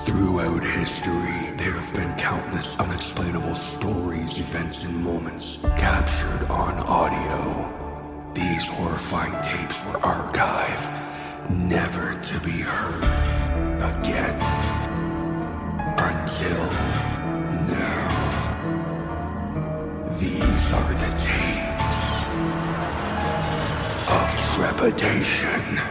Throughout history, there have been countless unexplainable stories, events, and moments captured on audio. These horrifying tapes were archived, never to be heard again. Until now. These are the tapes of trepidation.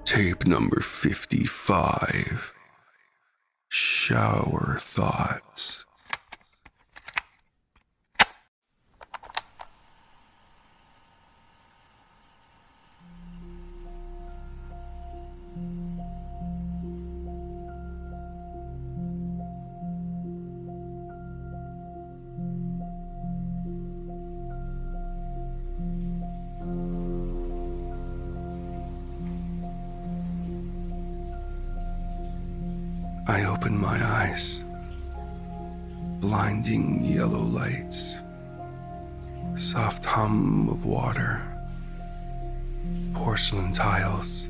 Tape number 55, Shower Thoughts. I open my eyes. Blinding yellow lights. Soft hum of water. Porcelain tiles.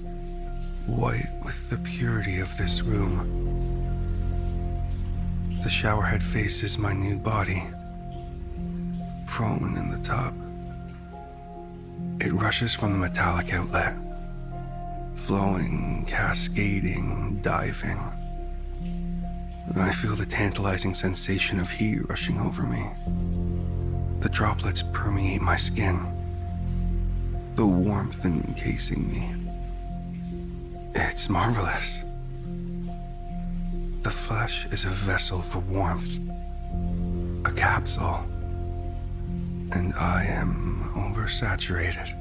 White with the purity of this room. The showerhead faces my nude body. Prone in the tub. It rushes from the metallic outlet. Flowing, cascading, diving. I feel the tantalizing sensation of heat rushing over me. The droplets permeate my skin. The warmth encasing me. It's marvelous. The flesh is a vessel for warmth. A capsule. And I am oversaturated.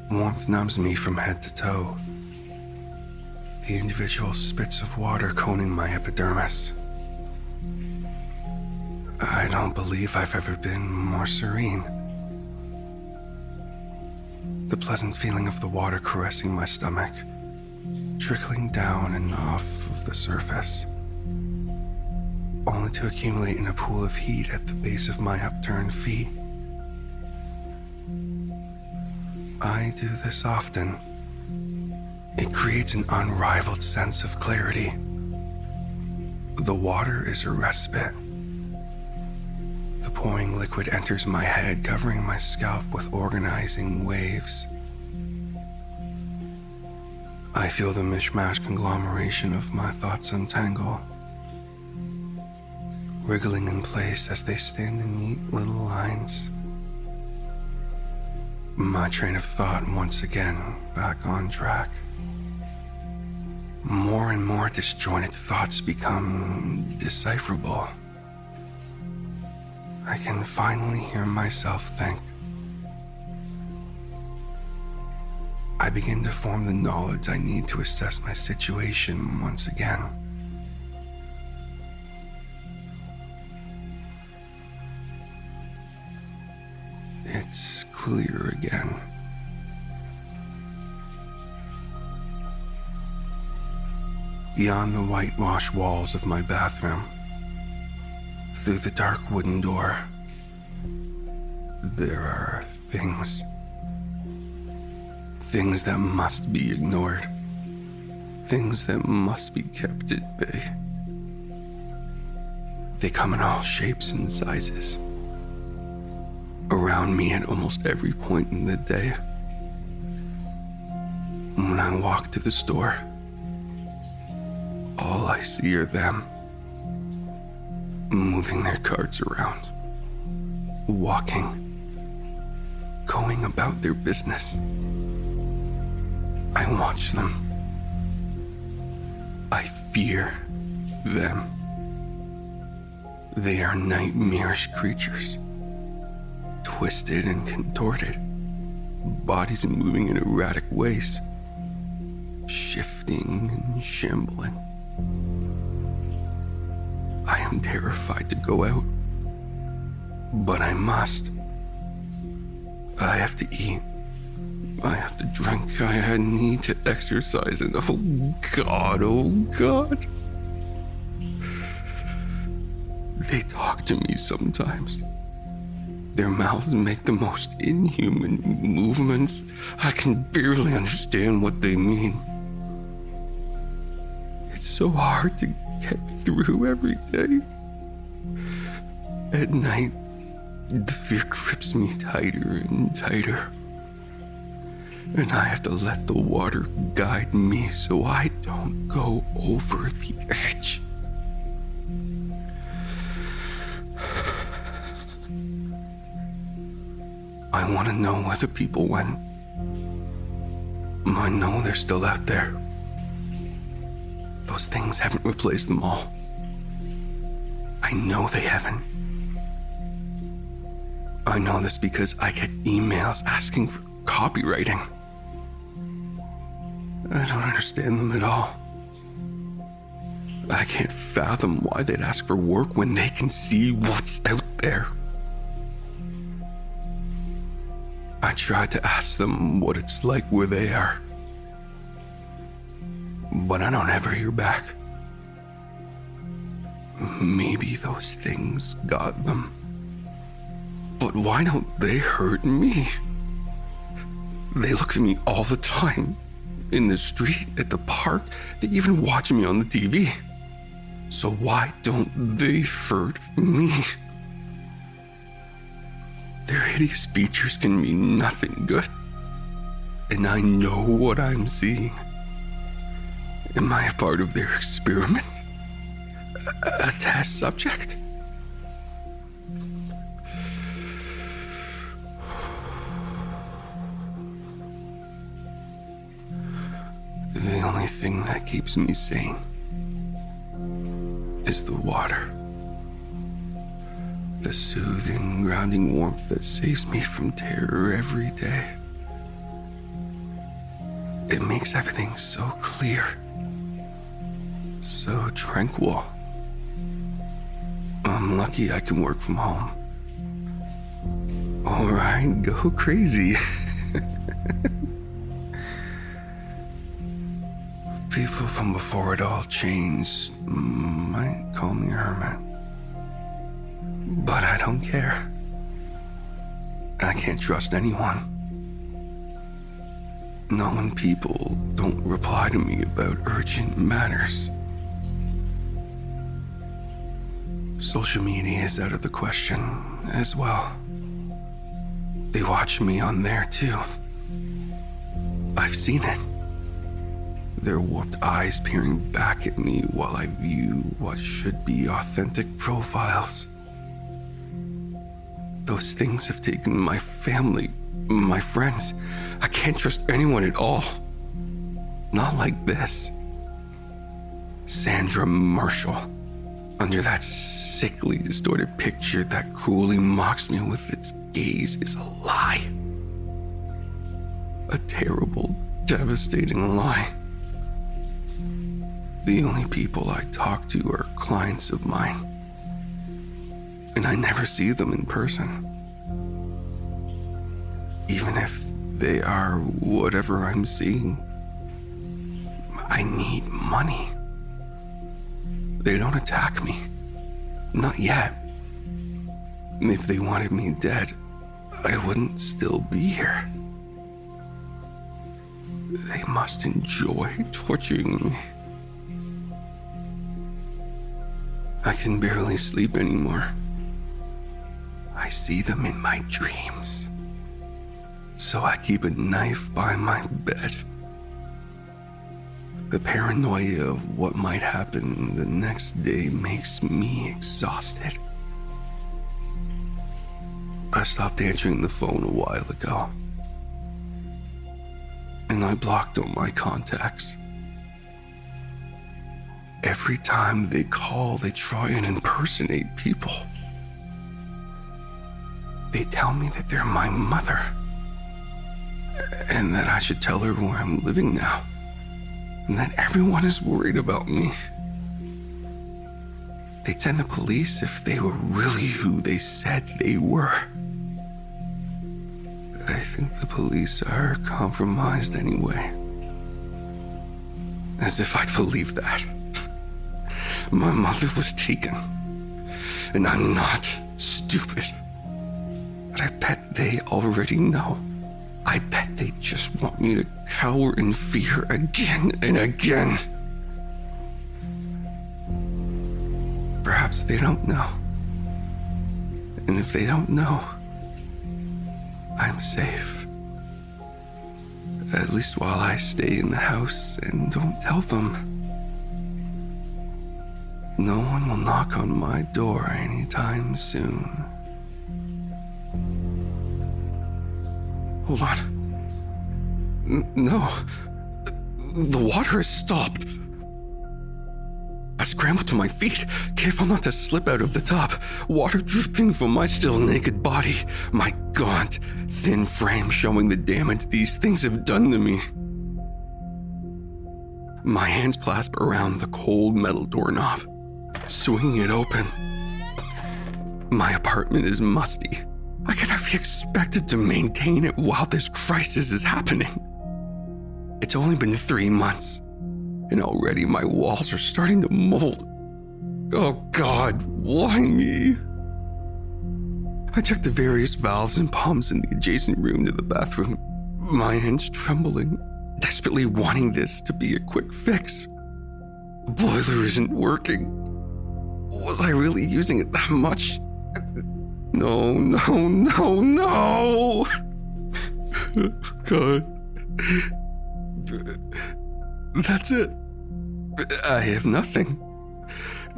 Warmth numbs me from head to toe. The individual spits of water coating my epidermis. I don't believe I've ever been more serene. The pleasant feeling of the water caressing my stomach, trickling down and off of the surface, only to accumulate in a pool of heat at the base of my upturned feet. I do this often. It creates an unrivaled sense of clarity. The water is a respite. The pouring liquid enters my head, covering my scalp with organizing waves. I feel the mishmash conglomeration of my thoughts untangle, wriggling in place as they stand in neat little lines. My train of thought once again back on track. More and more disjointed thoughts become decipherable. I can finally hear myself think. I begin to form the knowledge I need to assess my situation once again. It's clear again. Beyond the whitewashed walls of my bathroom, through the dark wooden door, there are things. Things that must be ignored. Things that must be kept at bay. They come in all shapes and sizes. Around me at almost every point in the day. When I walk to the store, all I see are them, moving their carts around, walking, going about their business. I watch them. I fear them. They are nightmarish creatures, twisted and contorted, bodies moving in erratic ways, shifting and shambling. I am terrified to go out, but I must. I have to eat. I have to drink. I need to exercise. And oh God. They talk to me sometimes. Their mouths make the most inhuman movements. I can barely understand what they mean. It's so hard to get through every day. At night, the fear grips me tighter and tighter. And I have to let the water guide me so I don't go over the edge. I want to know where the people went. I know they're still out there. Those things haven't replaced them all. I know they haven't. I know this because I get emails asking for copywriting. I don't understand them at all. I can't fathom why they'd ask for work when they can see what's out there. I tried to ask them what it's like where they are, but I don't ever hear back. Maybe those things got them. But why don't they hurt me? They look at me all the time. In the street, at the park, they even watch me on the TV. So why don't they hurt me? Their hideous features can mean nothing good. And I know what I'm seeing. Am I a part of their experiment? A test subject? The only thing that keeps me sane is the water. The soothing, grounding warmth that saves me from terror every day. It makes everything so clear, so tranquil. I'm lucky I can work from home. All right, go crazy. People from before it all changed might call me a hermit. But I don't care. I can't trust anyone. Not when people don't reply to me about urgent matters. Social media is out of the question as well. They watch me on there too. I've seen it. Their warped eyes peering back at me while I view what should be authentic profiles. Those things have taken my family, my friends. I can't trust anyone at all. Not like this. Sandra Marshall, under that sickly, distorted picture that cruelly mocks me with its gaze, is a lie. A terrible, devastating lie. The only people I talk to are clients of mine, and I never see them in person. Even if they are whatever I'm seeing, I need money. They don't attack me. Not yet. If they wanted me dead, I wouldn't still be here. They must enjoy torturing me. I can barely sleep anymore. I see them in my dreams. So I keep a knife by my bed. The paranoia of what might happen the next day makes me exhausted. I stopped answering the phone a while ago. And I blocked all my contacts. Every time they call, they try and impersonate people. They tell me that they're my mother, and that I should tell her where I'm living now, and that everyone is worried about me. They'd send the police if they were really who they said they were. I think the police are compromised anyway. As if I'd believe that. My mother was taken, and I'm not stupid. But I bet they already know. I bet they just want me to cower in fear again and again. Perhaps they don't know. And if they don't know, I'm safe. At least while I stay in the house and don't tell them. No one will knock on my door anytime soon. Hold on. No. The water has stopped. I scrambled to my feet, careful not to slip out of the tub, water dripping from my still naked body, my gaunt, thin frame showing the damage these things have done to me. My hands clasp around the cold metal doorknob, swinging it open. My apartment is musty. I cannot be expected to maintain it while this crisis is happening. It's only been 3 months. And already my walls are starting to mold. Oh God, why me? I checked the various valves and pumps in the adjacent room to the bathroom, my hands trembling, desperately wanting this to be a quick fix. The boiler isn't working. Was I really using it that much? No. God. That's it. I have nothing.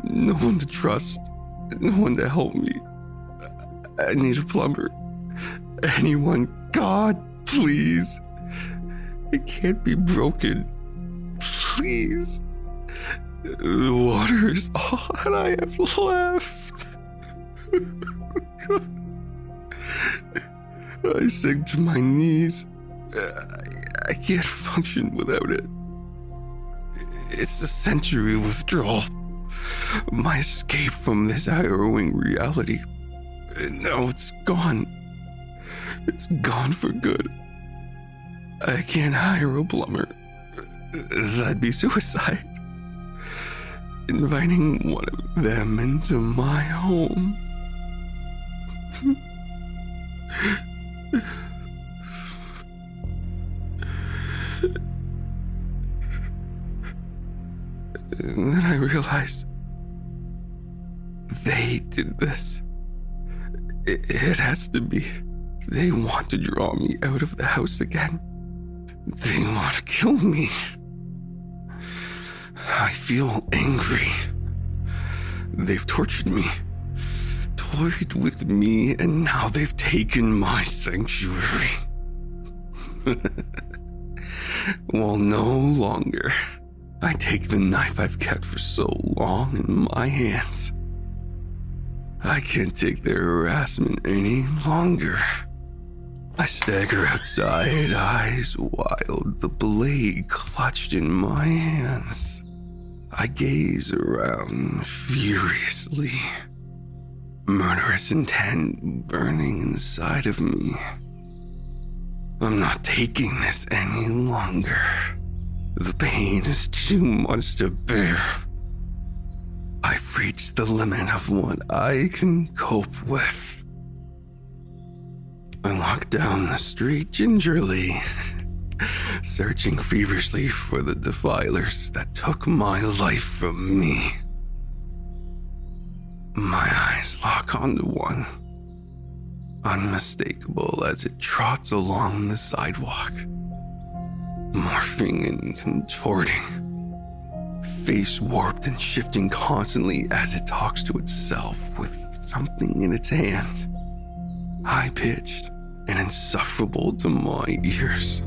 No one to trust. No one to help me. I need a plumber. Anyone. God, please. It can't be broken. Please. The water is all that I have left. God. I sink to my knees. I can't function without it. It's a sensory withdrawal. My escape from this harrowing reality. Now it's gone. It's gone for good. I can't hire a plumber. That'd be suicide. Inviting one of them into my home. And then I realized they did this. It has to be. They want to draw me out of the house again. They want to kill me. I feel angry. They've tortured me, toyed with me, and now they've taken my sanctuary. Well, no longer. I take the knife I've kept for so long in my hands. I can't take their harassment any longer. I stagger outside, eyes wild, the blade clutched in my hands. I gaze around furiously, murderous intent burning inside of me. I'm not taking this any longer. The pain is too much to bear. I've reached the limit of what I can cope with. I walk down the street gingerly, searching feverishly for the defilers that took my life from me. My eyes lock onto one, unmistakable as it trots along the sidewalk, morphing and contorting, face warped and shifting constantly as it talks to itself with something in its hand, high-pitched and insufferable to my ears.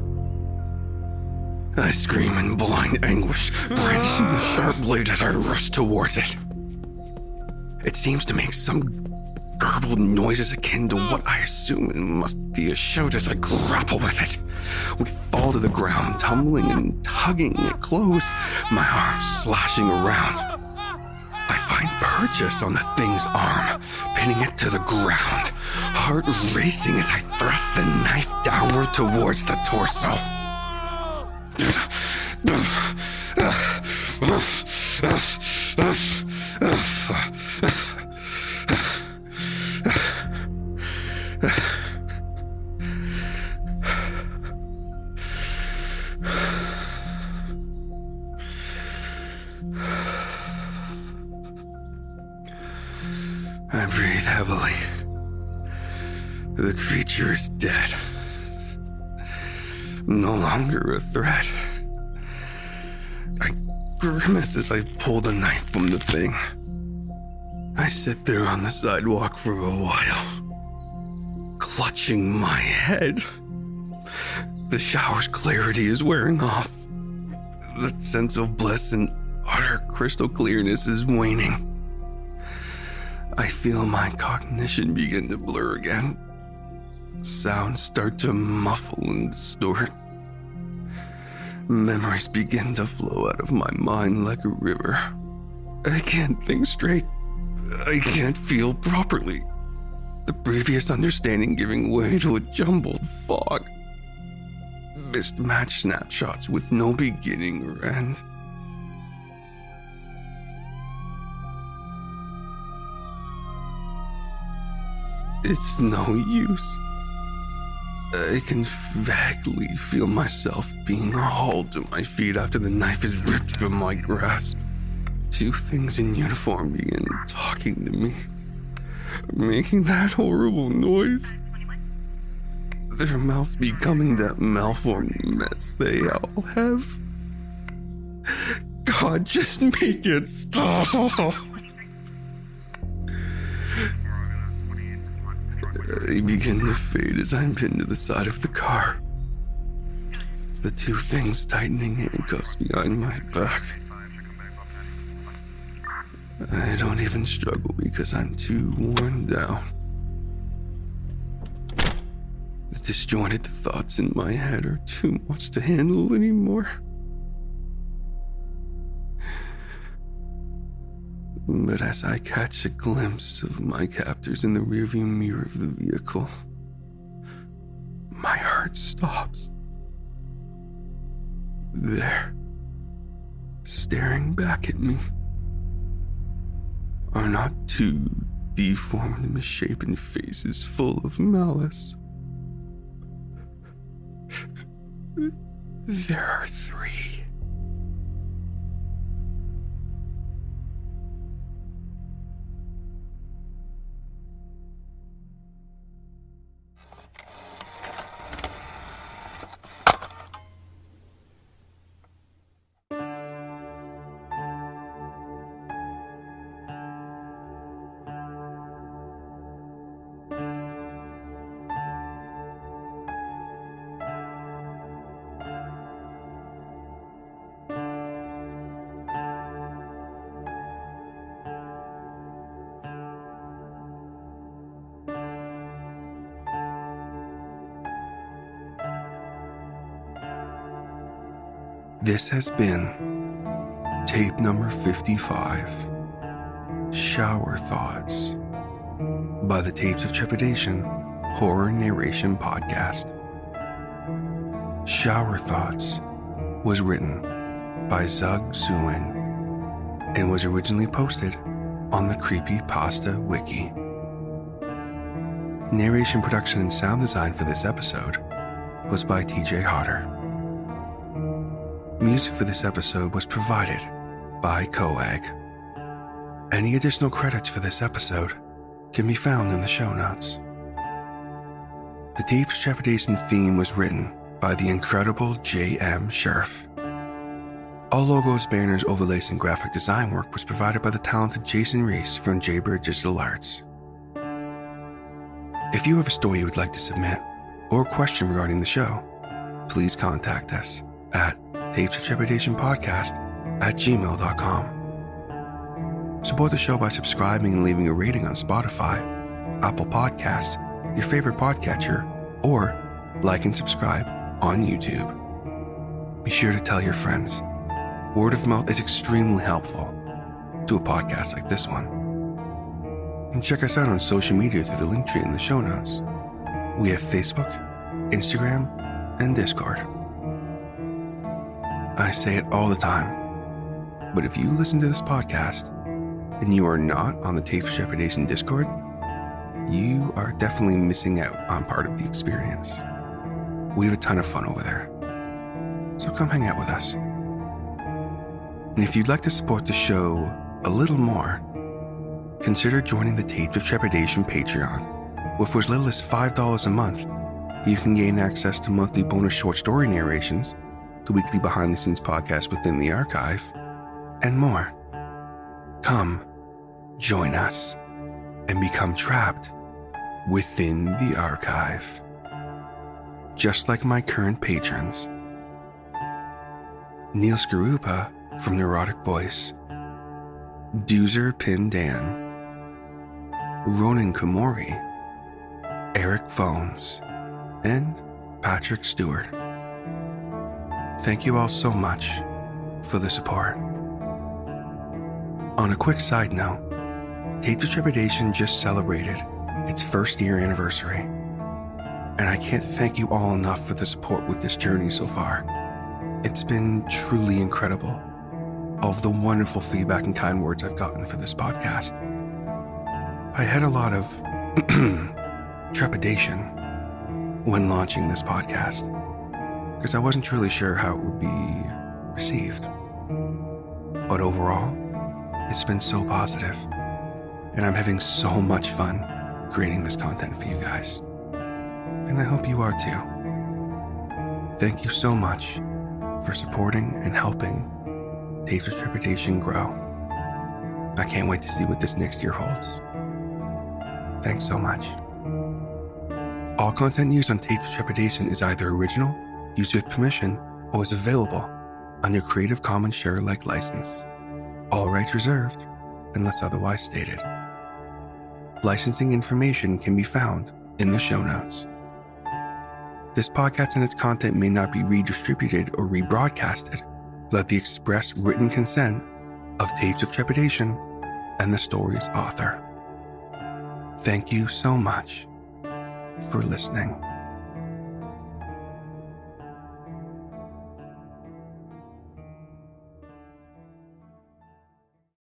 I scream in blind anguish, brandishing the sharp blade as I rush towards it. It seems to make some garbled noises akin to what I assume it must be a shout as I grapple with it. We fall to the ground, tumbling and tugging it close, my arms slashing around. I find purchase on the thing's arm, pinning it to the ground, heart racing as I thrust the knife downward towards the torso. I breathe heavily. The creature is dead. No longer a threat. I grimace as I pull the knife from the thing. I sit there on the sidewalk for a while, clutching my head. The shower's clarity is wearing off. The sense of bliss and utter crystal clearness is waning. I feel my cognition begin to blur again. Sounds start to muffle and distort. Memories begin to flow out of my mind like a river. I can't think straight. I can't feel properly. The previous understanding giving way to a jumbled fog. Mismatched snapshots with no beginning or end. It's no use. I can vaguely feel myself being hauled to my feet after the knife is ripped from my grasp. Two things in uniform begin talking to me, making that horrible noise. Their mouths becoming that malformed mess they all have. God, just make it stop. I begin to fade as I'm pinned to the side of the car. The two things tightening handcuffs behind my back. I don't even struggle because I'm too worn down. The disjointed thoughts in my head are too much to handle anymore. But as I catch a glimpse of my captors in the rearview mirror of the vehicle, my heart stops. There, staring back at me, are not two deformed, misshapen faces full of malice. There are three. This has been tape number 55, Shower Thoughts, by the Tapes of Trepidation Horror Narration Podcast. Shower Thoughts was written by ZugZuwang and was originally posted on the Creepypasta wiki. Narration, production, and sound design for this episode was by TJ Hodder. Music for this episode was provided by CO.AG. Any additional credits for this episode can be found in the show notes. The Tapes of Trepidation theme was written by the incredible J.M. Scherf. All logos, banners, overlays, and graphic design work was provided by the talented Jason Reese from Jaybird Digital Arts. If you have a story you would like to submit or a question regarding the show, please contact us at tapesoftrepidation@gmail.com. Support the show by subscribing and leaving a rating on Spotify, Apple Podcasts, your favorite podcatcher, or like and subscribe on YouTube. Be sure to tell your friends. Word of mouth is extremely helpful. to a podcast like this one. And check us out on social media through the link tree in the show notes. We have Facebook, Instagram, and Discord. I say it all the time, but if you listen to this podcast and you are not on the Tapes of Trepidation Discord, you are definitely missing out on part of the experience. We have a ton of fun over there, so come hang out with us. And if you'd like to support the show a little more, consider joining the Tapes of Trepidation Patreon. With as little as $5 a month, you can gain access to monthly bonus short story narrations, the weekly behind-the-scenes podcast within the archive, and more. Come, join us, and become trapped within the archive. Just like my current patrons. Neil Skarupa from Neurotic Voice, Doozer Pin Dan, Ronan Kumori, Eric Phones, and Patrick Stewart. Thank you all so much for the support. On a quick side note, Tapes of Trepidation just celebrated its first year anniversary, and I can't thank you all enough for the support with this journey so far. It's been truly incredible, all of the wonderful feedback and kind words I've gotten for this podcast. I had a lot of trepidation when launching this podcast, because I wasn't truly sure how it would be received. But overall, it's been so positive, and I'm having so much fun creating this content for you guys. And I hope you are too. Thank you so much for supporting and helping Tapes of Trepidation grow. I can't wait to see what this next year holds. Thanks so much. All content used on Tapes of Trepidation is either original, used with permission, or is available under Creative Commons Share-alike license. All rights reserved, unless otherwise stated. Licensing information can be found in the show notes. This podcast and its content may not be redistributed or rebroadcasted without the express written consent of Tapes of Trepidation and the story's author. Thank you so much for listening.